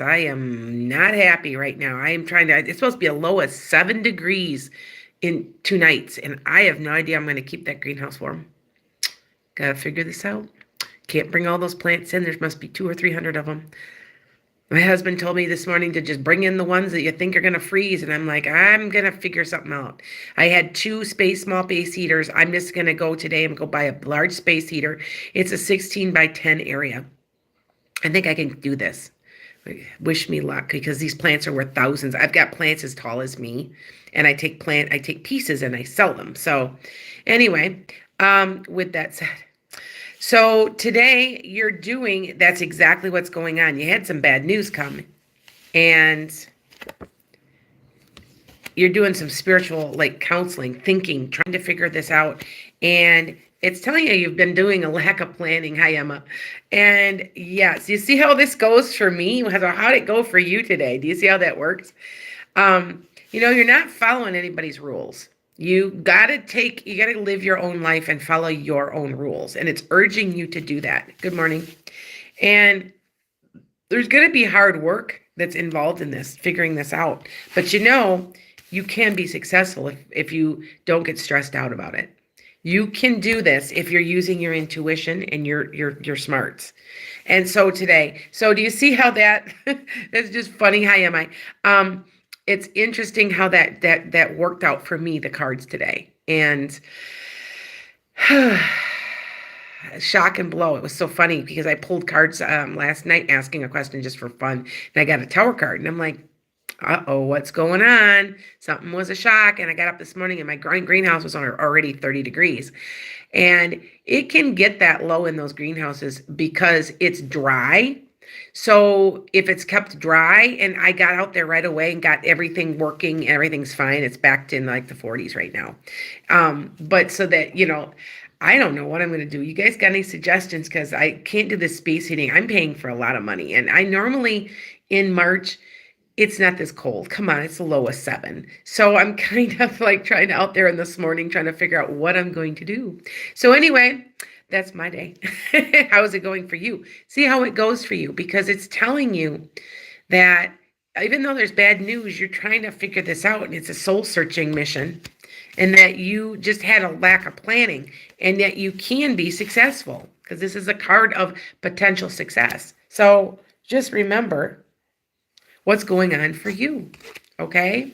greenhouse. I am not happy right now. I am trying to, it's supposed to be a low of 7 degrees in 2 nights, and I have no idea I'm going to keep that greenhouse warm. Gotta figure this out. Can't bring all those plants in. There must be 200 or 300 of them. My husband told me this morning to just bring in the ones that you think are going to freeze. And I'm like, I'm going to figure something out. I had 2 small space heaters. I'm just going to go today and go buy a large space heater. It's a 16 by 10 area. I think I can do this. Wish me luck, because these plants are worth thousands. I've got plants as tall as me, and I take pieces and I sell them. So anyway, with that said, so today that's exactly what's going on. You had some bad news come, and you're doing some spiritual, like, counseling, thinking, trying to figure this out. And it's telling you you've been doing a lack of planning. Hi, Emma. And yes, you see how this goes for me? How did it go for you today? Do you see how that works? You're not following anybody's rules. You gotta live your own life and follow your own rules. And it's urging you to do that. Good morning. And there's going to be hard work that's involved in this, figuring this out. But you can be successful if you don't get stressed out about it. You can do this if you're using your intuition and your smarts. And so today, do you see how that's just funny? Hi, am I? It's interesting how that worked out for me, the cards today. And shock and blow. It was so funny because I pulled cards last night asking a question just for fun. And I got a tower card, and I'm like, uh-oh, what's going on? Something was a shock. And I got up this morning and my greenhouse was already 30 degrees. And it can get that low in those greenhouses because it's dry. So if it's kept dry, and I got out there right away and got everything working, everything's fine. It's back in like the 40s right now. But so that, I don't know what I'm going to do. You guys got any suggestions? Because I can't do this space heating. I'm paying for a lot of money. And I normally in March, it's not this cold. Come on, it's the low of 7. So I'm kind of like trying out there in this morning, trying to figure out what I'm going to do. So anyway, that's my day. How is it going for you? See how it goes for you, because it's telling you that even though there's bad news, you're trying to figure this out, and it's a soul-searching mission, and that you just had a lack of planning, and that you can be successful, because this is a card of potential success. So just remember what's going on for you, okay?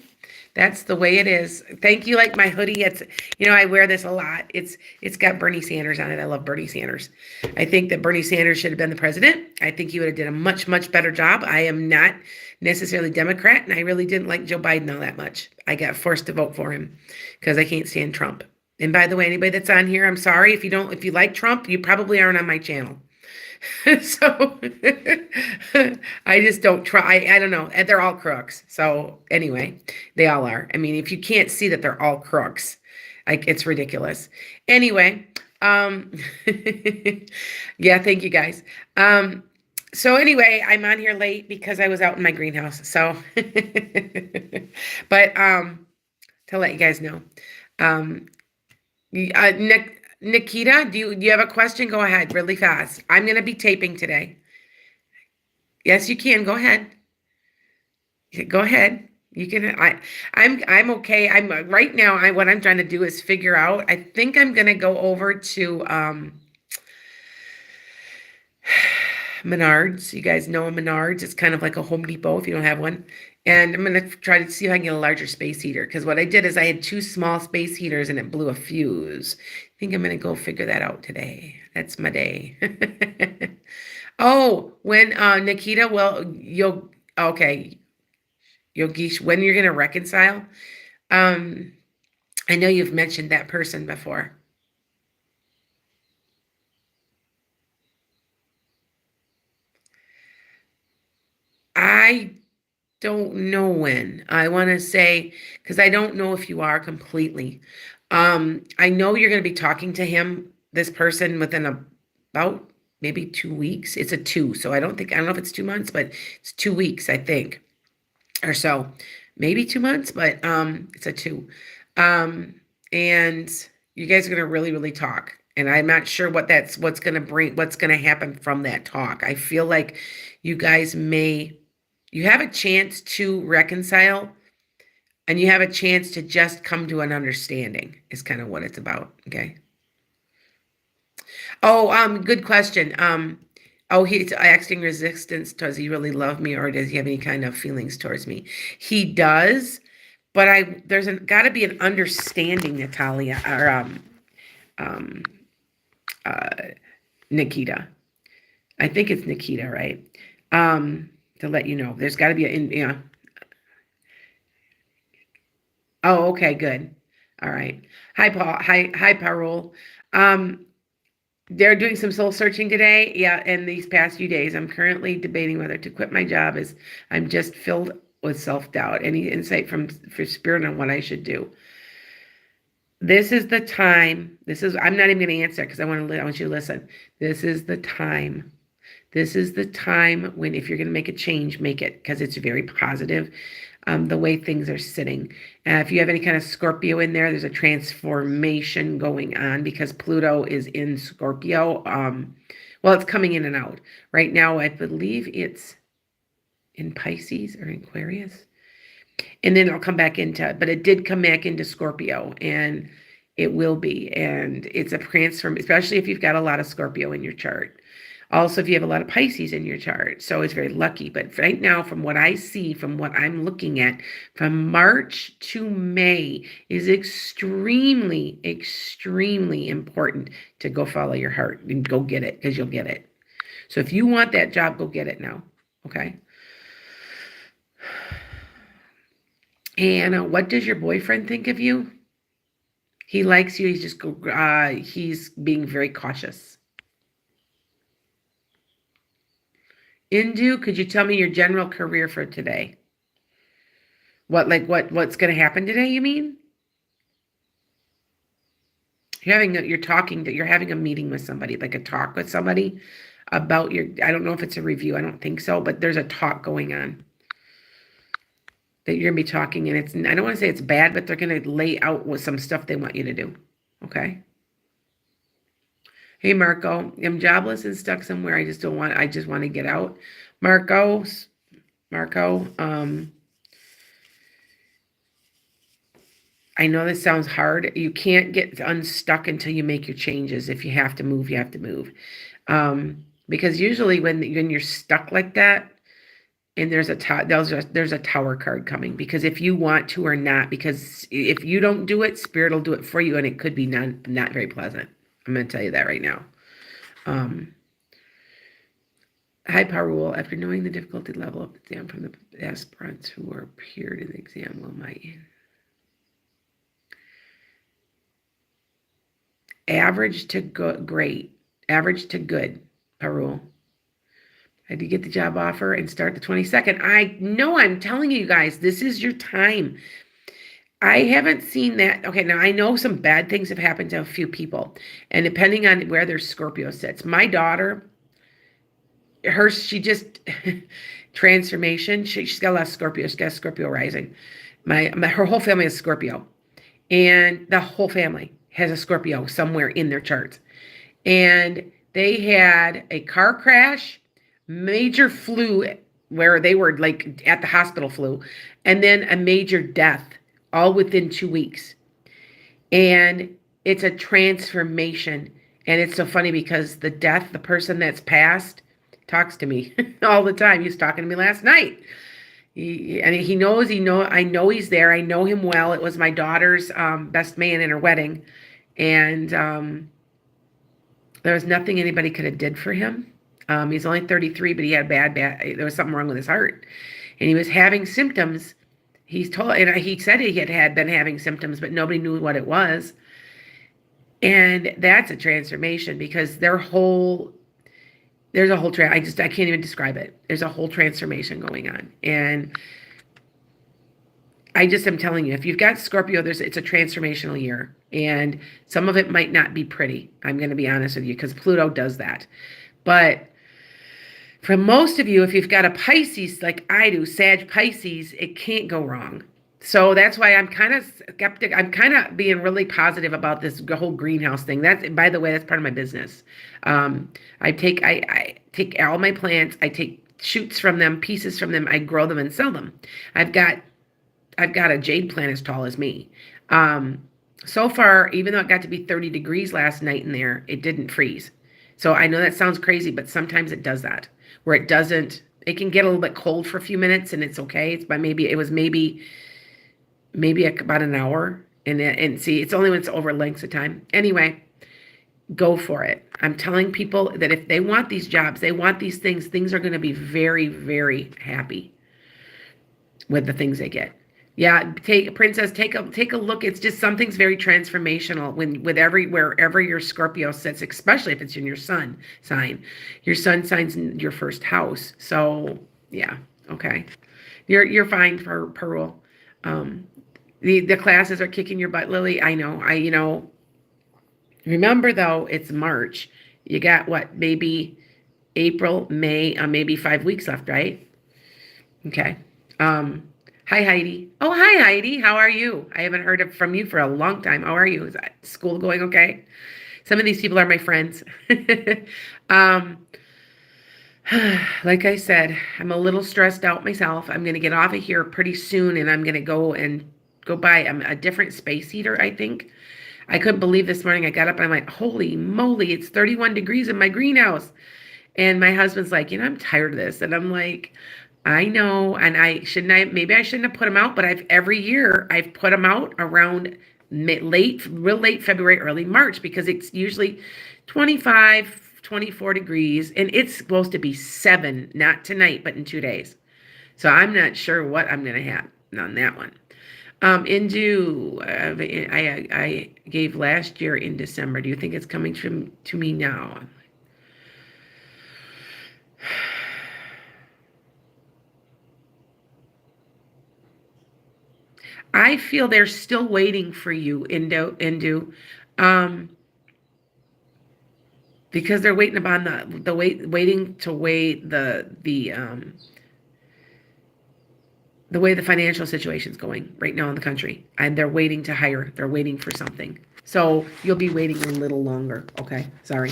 That's the way it is. Thank you. Like my hoodie, it's, I wear this a lot. It's got Bernie Sanders on it. I love Bernie Sanders. I think that Bernie Sanders should have been the president. I think he would have did a much, much better job. I am not necessarily Democrat, and I really didn't like Joe Biden all that much. I got forced to vote for him because I can't stand Trump. And by the way, anybody that's on here, I'm sorry. If you like Trump, you probably aren't on my channel. So I just don't try. I don't know. And they're all crooks. So anyway, they all are. I mean, if you can't see that they're all crooks, like, it's ridiculous. Anyway, yeah, thank you guys. So anyway, I'm on here late because I was out in my greenhouse. So, but to let you guys know, Nikita, do you have a question? Go ahead, really fast. I'm going to be taping today. Yes, you can. Go ahead. Go ahead. You can. I'm okay. I'm right now. What I'm trying to do is figure out. I think I'm going to go over to Menards. You guys know Menards. It's kind of like a Home Depot if you don't have one. And I'm going to try to see if I can get a larger space heater. Because what I did is I had 2 small space heaters and it blew a fuse. I think I'm going to go figure that out today. That's my day. Oh, when Nikita, well, Yogesh, when you're going to reconcile? I know you've mentioned that person before. I don't know when. I want to say, because I don't know if you are completely. I know you're going to be talking to him, this person, within about maybe 2 weeks. It's a 2, so I don't know if it's 2 months, but it's 2 weeks, I think, or so. Maybe 2 months, but it's a 2. And you guys are going to really, really talk. And I'm not sure what's going to happen from that talk. I feel like you guys may You have a chance to reconcile, and you have a chance to just come to an understanding is kind of what it's about. Okay. Oh, good question. Oh, he's acting resistance. Does he really love me, or does he have any kind of feelings towards me? He does, but there's got to be an understanding, Natalia, or um, uh, Nikita. I think it's Nikita, right? To let you know, there's got to be yeah. Oh, okay, good. All right. Hi, Paul. Hi, Parul. Um, They're doing some soul searching today. Yeah, in these past few days, I'm currently debating whether to quit my job as I'm just filled with self-doubt. Any insight for spirit on what I should do? This is the time. I'm not even going to answer because I want you to listen. This is the time. This is the time when if you're going to make a change, make it because it's very positive. The way things are sitting. If you have any kind of Scorpio in there, there's a transformation going on because Pluto is in Scorpio. Well, it's coming in and out. Right now, I believe it's in Pisces or in Aquarius. And then it'll come back but it did come back into Scorpio, and it will be. And it's a transform, especially if you've got a lot of Scorpio in your chart. Also, if you have a lot of Pisces in your chart, so it's very lucky. But right now, from what I see, from what I'm looking at, from March to May is extremely, extremely important to go follow your heart and go get it because you'll get it. So if you want that job, go get it now. Okay. And what does your boyfriend think of you? He likes you. He's being very cautious. Indu, could you tell me your general career for today? What's going to happen today, you mean? You're having a meeting with somebody, like a talk with somebody about I don't know if it's a review. I don't think so, but there's a talk going on that you're going to be talking, and I don't want to say it's bad, but they're going to lay out with some stuff they want you to do. Okay. Hey, Marco, I'm jobless and stuck somewhere. I just want to get out. Marco, I know this sounds hard. You can't get unstuck until you make your changes. If you have to move, you have to move. Because usually when you're stuck like that, and there's a tower card coming, because if you want to or not, because if you don't do it, spirit will do it for you, and it could be not very pleasant. I'm going to tell you that right now. Hi, Parul. After knowing the difficulty level of the exam from the aspirants who appeared in the exam, will my average to great, average to good, Parul. I had to get the job offer and start the 22nd. I know, I'm telling you guys, this is your time. I haven't seen that. Okay, now I know some bad things have happened to a few people, and depending on where their Scorpio sits. My daughter, she just transformation. She's got a lot of Scorpio. She's got Scorpio rising. Her whole family is Scorpio, and the whole family has a Scorpio somewhere in their charts. And they had a car crash, major flu where they were like at the hospital flu, and then a major death all within 2 weeks. And it's a transformation. And it's so funny because the person that's passed talks to me all the time. He was talking to me last night. I know he's there. I know him well. It was my daughter's best man in her wedding. And there was nothing anybody could have did for him. He's only 33, but he had there was something wrong with his heart. And he was having symptoms. He said he had been having symptoms, but nobody knew what it was. And that's a transformation because there's a whole I can't even describe it. There's a whole transformation going on. And I just am telling you, if you've got Scorpio, it's a transformational year. And some of it might not be pretty. I'm going to be honest with you because Pluto does that. But for most of you, if you've got a Pisces like I do, Sag Pisces, it can't go wrong. So that's why I'm kind of skeptic. I'm kind of being really positive about this whole greenhouse thing. By the way, that's part of my business. I take all my plants. I take shoots from them, pieces from them. I grow them and sell them. I've got a jade plant as tall as me. So far, even though it got to be 30 degrees last night in there, it didn't freeze. So I know that sounds crazy, but sometimes it does that, where it doesn't, it can get a little bit cold for a few minutes and it's okay. It's by maybe about an hour. And see, it's only when it's over lengths of time. Anyway, go for it. I'm telling people that if they want these jobs, they want these things are going to be very, very happy with the things they get. Yeah, Princess, take a look. It's just something's very transformational wherever your Scorpio sits, especially if it's in your sun sign. Your sun sign's in your first house. So yeah, okay. You're fine for Pearl. The classes are kicking your butt, Lily. I know. Remember though, it's March. You got what, maybe April, May, maybe 5 weeks left, right? Okay. Hi, Heidi. Oh, hi, Heidi. How are you? I haven't heard from you for a long time. How are you? Is school going okay? Some of these people are my friends. Like I said, I'm a little stressed out myself. I'm going to get off of here pretty soon, and I'm going to go buy a different space heater, I think. I couldn't believe this morning I got up and I'm like, holy moly, it's 31 degrees in my greenhouse. And my husband's like, I'm tired of this. And I'm like, I know, and maybe I shouldn't have put them out, but every year I've put them out around real late February, early March, because it's usually 25, 24 degrees, and it's supposed to be 7, not tonight, but in 2 days. So I'm not sure what I'm going to have on that one. I gave last year in December. Do you think it's coming to me now? I feel they're still waiting for you, Indu, because they're waiting upon waiting to weigh the way the financial situation's going right now in the country, and they're waiting to hire. They're waiting for something. So you'll be waiting a little longer. Okay, sorry.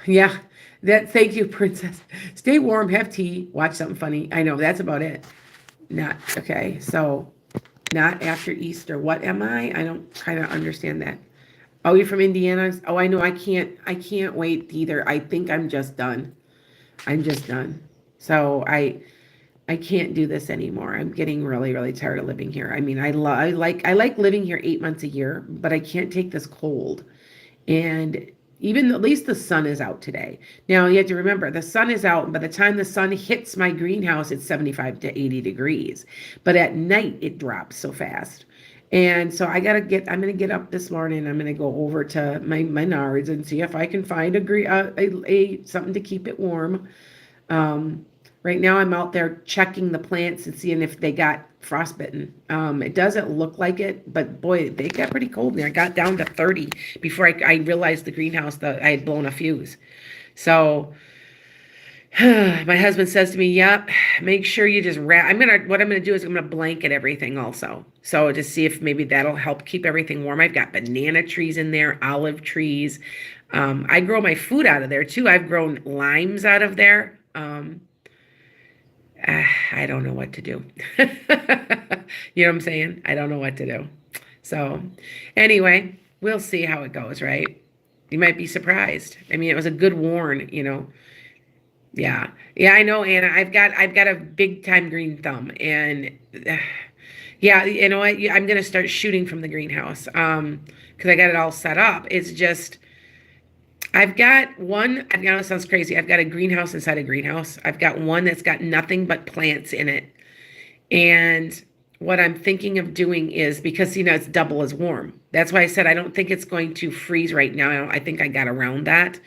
Yeah, thank you, Princess. Stay warm, have tea, watch something funny. I know that's about it. Not okay. So. Not after Easter. What am I? I don't kind of understand that. Oh, you're from Indiana? Oh, I know. I can't wait either. I think I'm just done. I'm just done. So I can't do this anymore. I'm getting really, really tired of living here. I mean, I like living here 8 months a year, but I can't take this cold. And even at least the sun is out today. Now you have to remember the sun is out, and by the time the sun hits my greenhouse, it's 75 to 80 degrees. But at night it drops so fast. And so I'm gonna get up this morning. I'm gonna go over to my Menards and see if I can find something to keep it warm. Right now I'm out there checking the plants and seeing if they got frostbitten. It doesn't look like it, but boy, they got pretty cold in there. I got down to 30 before I realized the greenhouse that I had blown a fuse. So my husband says to me, yep, make sure you just what I'm gonna do is I'm gonna blanket everything also. So to see if maybe that'll help keep everything warm. I've got banana trees in there, olive trees. I grow my food out of there too. I've grown limes out of there. I don't know what to do. You know what I'm saying? I don't know what to do. So anyway, we'll see how it goes, right? You might be surprised. I mean, it was a good warn, Yeah. Yeah, I know, Anna. I've got a big time green thumb, and yeah, you know what? I'm going to start shooting from the greenhouse. Cuz I got it all set up. It's just I know it sounds crazy. I've got a greenhouse inside a greenhouse. I've got one that's got nothing but plants in it. And what I'm thinking of doing is, because, it's double as warm. That's why I said I don't think it's going to freeze right now. I think I got around that.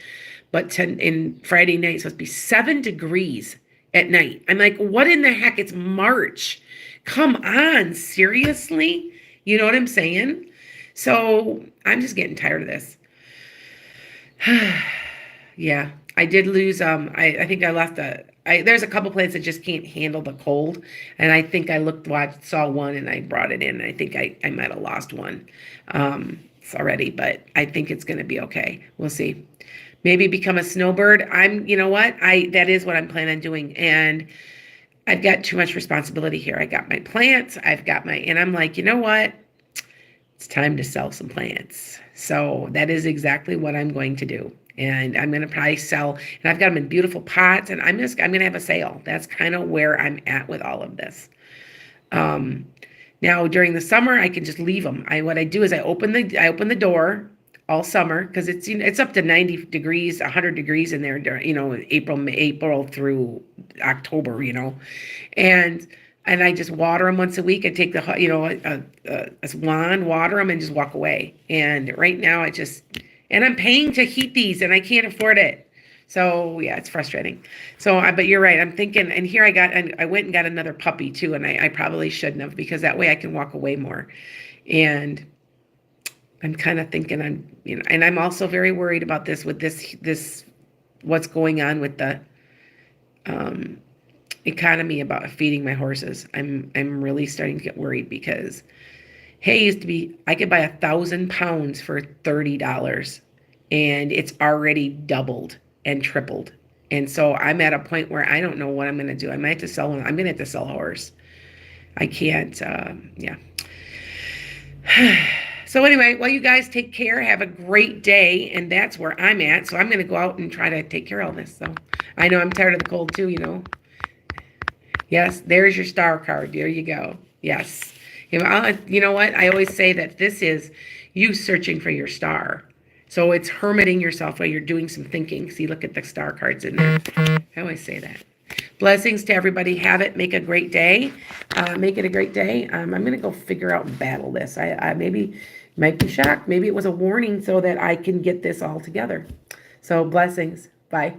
But in Friday night, it's supposed to be 7 degrees at night. I'm like, what in the heck? It's March. Come on, seriously? You know what I'm saying? So I'm just getting tired of this. Yeah, I did lose. I think I left there's a couple plants that just can't handle the cold. And I think I saw one and I brought it in. And I think I might have lost one already, but I think it's going to be okay. We'll see. Maybe become a snowbird. You know what? That is what I'm planning on doing. And I've got too much responsibility here. I got my plants, and I'm like, you know what? It's time to sell some plants. So that is exactly what I'm going to do. And I'm going to probably sell, and I've got them in beautiful pots, and I'm going to have a sale. That's kind of where I'm at with all of this. Um, Now during the summer, I can just leave them. What I do is I open the door all summer because it's up to 90 degrees, 100 degrees in there during, April through October, and I just water them once a week. I take a wand, water them, and just walk away. And right now and I'm paying to heat these, and I can't afford it. So yeah, it's frustrating. But you're right. I'm thinking, and here I went and got another puppy too, and I probably shouldn't have, because that way I can walk away more. And I'm kind of thinking and I'm also very worried about this with this what's going on with the economy about feeding my horses. I'm really starting to get worried because hay used to be, I could buy 1,000 pounds for $30, and it's already doubled and tripled. And so I'm at a point where I don't know what I'm going to do. I might have to sell one. I'm going to have to sell a horse. I can't, yeah. So anyway, well, you guys take care. Have a great day. And that's where I'm at. So I'm going to go out and try to take care of all this. So I know I'm tired of the cold too, Yes, there's your star card. There you go. Yes. You know what? I always say that this is you searching for your star. So it's hermiting yourself while you're doing some thinking. See, look at the star cards in there. I always say that. Blessings to everybody. Have it. Make a great day. Make it a great day. I'm going to go figure out and battle this. I maybe might be shocked. Maybe it was a warning so that I can get this all together. So blessings. Bye.